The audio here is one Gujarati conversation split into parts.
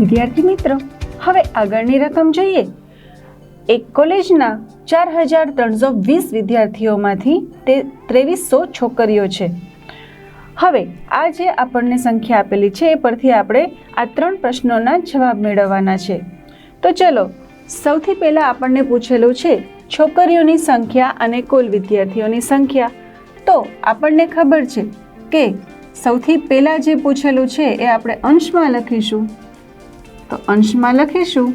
વિદ્યાર્થી મિત્રો, હવે આગળની રકમ જોઈએ. એક કોલેજના 4320 વિદ્યાર્થીઓમાંથી 2300 છોકરીઓ છે. હવે આ જે આપણને સંખ્યા આપેલી છે એ પરથી આપણે આ 3 પ્રશ્નોના જવાબ મેળવવાના છે. તો ચલો, સૌથી પહેલાં આપણને પૂછેલું છે છોકરીઓની સંખ્યા અને કુલ વિદ્યાર્થીઓની સંખ્યા. તો આપણને ખબર છે કે સૌથી પહેલાં જે પૂછેલું છે એ આપણે અંશમાં લખીશું. તો અંશમાં લખીશું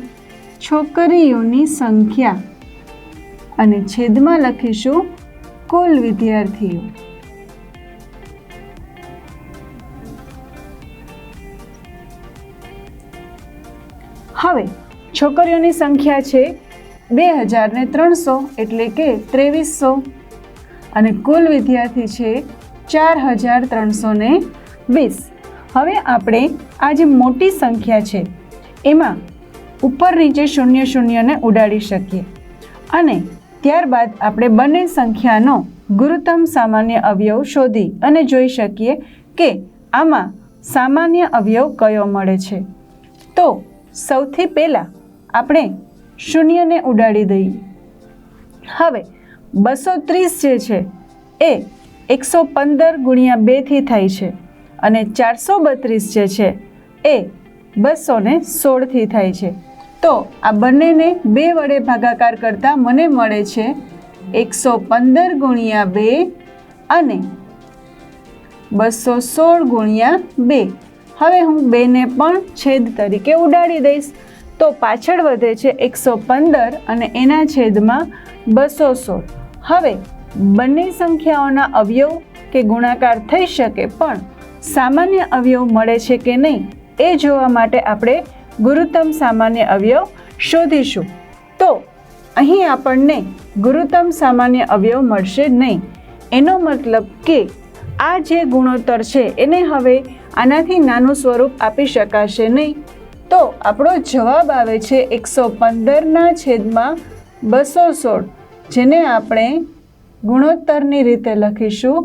છોકરીઓની સંખ્યા અને છેદમાં લખીશું કુલ વિદ્યાર્થીઓ. હવે છોકરીઓની સંખ્યા છે 2300 એટલે કે 2300 અને કુલ વિદ્યાર્થી છે 4320. હવે આપણે આ જે મોટી સંખ્યા છે એમાં ઉપર નીચે 00 ને ઉડાડી શકીએ અને ત્યારબાદ આપણે બંને સંખ્યાનો ગુરુત્તમ સામાન્ય અવયવ શોધી અને જોઈ શકીએ કે આમાં સામાન્ય અવયવ કયો મળે છે. તો સૌથી પહેલાં આપણે 0 ને ઉડાડી દઈએ. હવે 230 જે છે એ 115 ગુણ્યા 2 થી થાય છે અને 432 જે છે એ 216 થી થાય છે. તો આ બંનેને 2 વડે ભાગાકાર કરતાં મને મળે છે 115 ગુણ્યા 2 અને 216 ગુણ્યા 2. હવે હું 2 ને પણ છેદ તરીકે ઉડાડી દઈશ. તો પાછળ વધે છે 115 અને એના છેદમાં 216. હવે બંને સંખ્યાઓના અવયવ કે ગુણાકાર થઈ શકે પણ સામાન્ય અવયવ મળે છે કે નહીં એ જોવા માટે આપણે ગુરુત્તમ સામાન્ય અવયવ શોધીશું. તો અહીં આપણને ગુરુત્તમ સામાન્ય અવયવ મળશે નહીં. એનો મતલબ કે આ જે ગુણોત્તર છે એને હવે આનાથી નાનું સ્વરૂપ આપી શકાશે નહીં. તો આપણો જવાબ આવે છે 115 છેદમાં 216, જેને આપણે ગુણોત્તરની રીતે લખીશું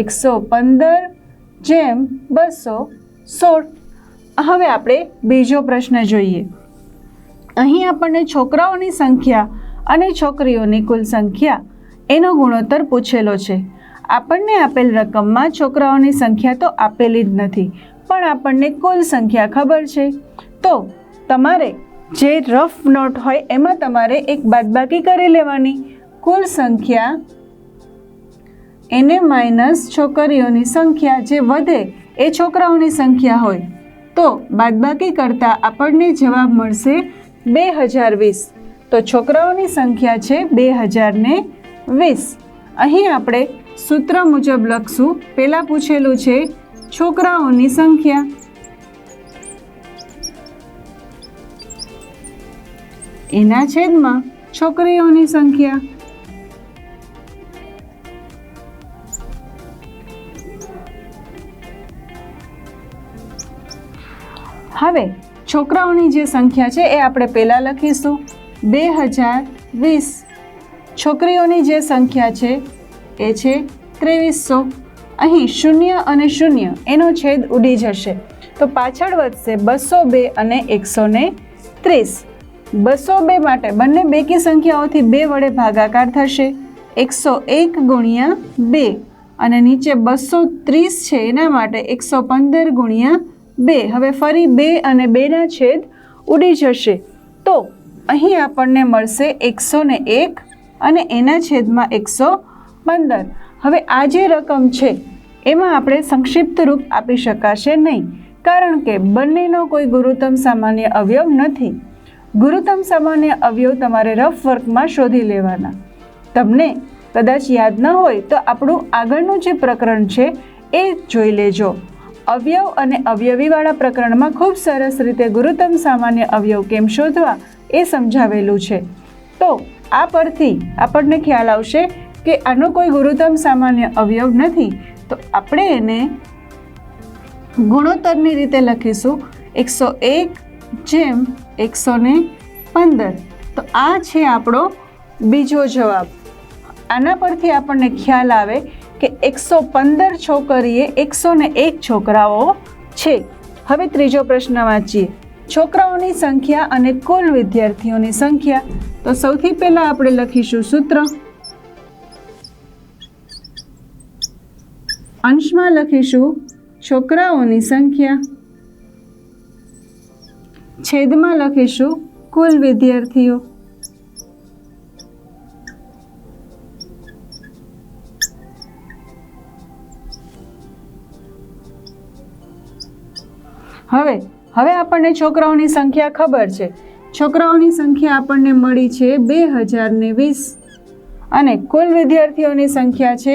115/216. હવે આપણે બીજો પ્રશ્ન જોઈએ. અહીં આપણને છોકરાઓની સંખ્યા અને છોકરીઓની કુલ સંખ્યા એનો ગુણોત્તર પૂછેલો છે. આપણને આપેલ રકમમાં છોકરાઓની સંખ્યા તો આપેલી જ નથી, પણ આપણને કુલ સંખ્યા ખબર છે. તો તમારે જે રફ નોટ હોય એમાં તમારે એક બાદબાકી કરી લેવાની. કુલ સંખ્યા એને માઇનસ છોકરીઓની સંખ્યા, જે વધે એ છોકરાઓની સંખ્યા હોય. તો બાદબાકી કરતાં આપણને જવાબ મળશે 2020. તો છોકરાઓની સંખ્યા છે 2020. અહીં આપણે સૂત્ર મુજબ લખશું. પહેલાં પૂછેલું છે છોકરાઓની સંખ્યા, એના છેદમાં છોકરીઓની સંખ્યા. હવે છોકરાઓની જે સંખ્યા છે એ આપણે પહેલાં લખીશું 2020. છોકરીઓની જે સંખ્યા છે એ છે 2300. અહીં 0 અને 0 એનો છેદ ઉડી જશે તો પાછળ વધશે 202 અને 130. 202 માટે બંને બેકી સંખ્યાઓથી 2 વડે ભાગાકાર થશે. 101 ગુણ્યા 2 અને નીચે 230 છે એના માટે 115 ગુણ્યા 2. હવે ફરી 2 અને 2ના છેદ ઉડી જશે. તો અહીં આપણને મળશે 101 અને એના છેદમાં 115. હવે આ જે રકમ છે એમાં આપણે સંક્ષિપ્ત રૂપ આપી શકાશે નહીં, કારણ કે બંનેનો કોઈ ગુરુત્તમ સામાન્ય અવયવ નથી. ગુરુત્તમ સામાન્ય અવયવ તમારે રફ વર્કમાં શોધી લેવાના. તમને કદાચ યાદ ન હોય તો આપણું આગળનું જે પ્રકરણ છે એ જોઈ લેજો. અવયવ અને અવયવીવાળા પ્રકરણમાં ખૂબ સરસ રીતે ગુરુત્તમ સામાન્ય અવયવ કેમ શોધવા એ સમજાવેલું છે. તો આ પરથી આપણને ખ્યાલ આવશે કે આનો કોઈ ગુરુત્તમ સામાન્ય અવયવ નથી. તો આપણે એને ગુણોત્તરની રીતે લખીશું 101/115. તો આ છે આપણો બીજો જવાબ. આના પરથી આપણને ખ્યાલ આવે કે 115 છોકરીએ 101 છોકરાઓ છે. હવે ત્રીજો પ્રશ્ન વાંચીએ. છોકરાઓની સંખ્યા અને કુલ વિદ્યાર્થીઓની સંખ્યા. તો સૌથી પહેલા આપણે લખીશું સૂત્ર. અંશમાં લખીશું છોકરાઓની સંખ્યા, છેદમાં લખીશું કુલ વિદ્યાર્થીઓ. હવે આપણને છોકરાઓની સંખ્યા ખબર છે. છોકરાઓની સંખ્યા આપણને મળી છે 2020 અને કુલ વિદ્યાર્થીઓની સંખ્યા છે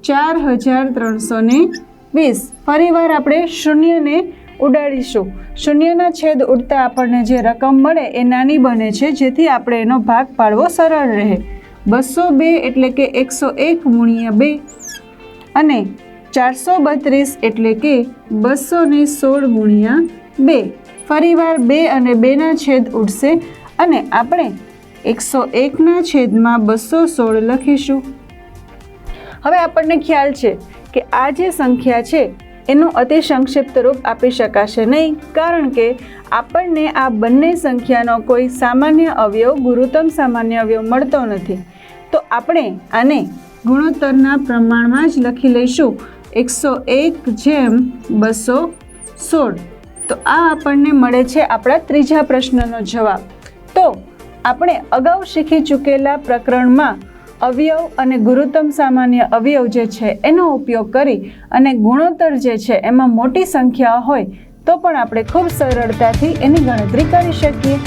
4320. ફરીવાર આપણે શૂન્યને ઉડાડીશું. શૂન્યના છેદ ઉડતા આપણને જે રકમ મળે એ નાની બને છે, જેથી આપણે એનો ભાગ પાડવો સરળ રહે. 202 એટલે કે 101 ગુણ્યા 2 અને 432 એટલે કે 216 ગુણ્યા 2. ફરીવાર 2 અને 2ના છેદ ઉડશે અને આપણે 101ના છેદમાં 216 લખીશું. હવે આપણને ખ્યાલ છે કે આ જે સંખ્યા છે એનું અતિ સંક્ષિપ્ત રૂપ આપી શકાશે નહીં, કારણ કે આપણને આ બંને સંખ્યાનો કોઈ સામાન્ય અવયવ, ગુરુત્તમ સામાન્ય અવયવ મળતો નથી. તો આપણે આને ગુણોત્તરના પ્રમાણમાં જ લખી લઈશું, 101/216. તો આ આપણને મળે છે આપણા ત્રીજા પ્રશ્નનો જવાબ. તો આપણે અગાઉ શીખી ચૂકેલા પ્રકરણમાં અવયવ અને ગુરુત્તમ સામાન્ય અવયવ જે છે એનો ઉપયોગ કરી અને ગુણોત્તર જે છે એમાં મોટી સંખ્યા હોય તો પણ આપણે ખૂબ સરળતાથી એની ગણતરી કરી શકીએ.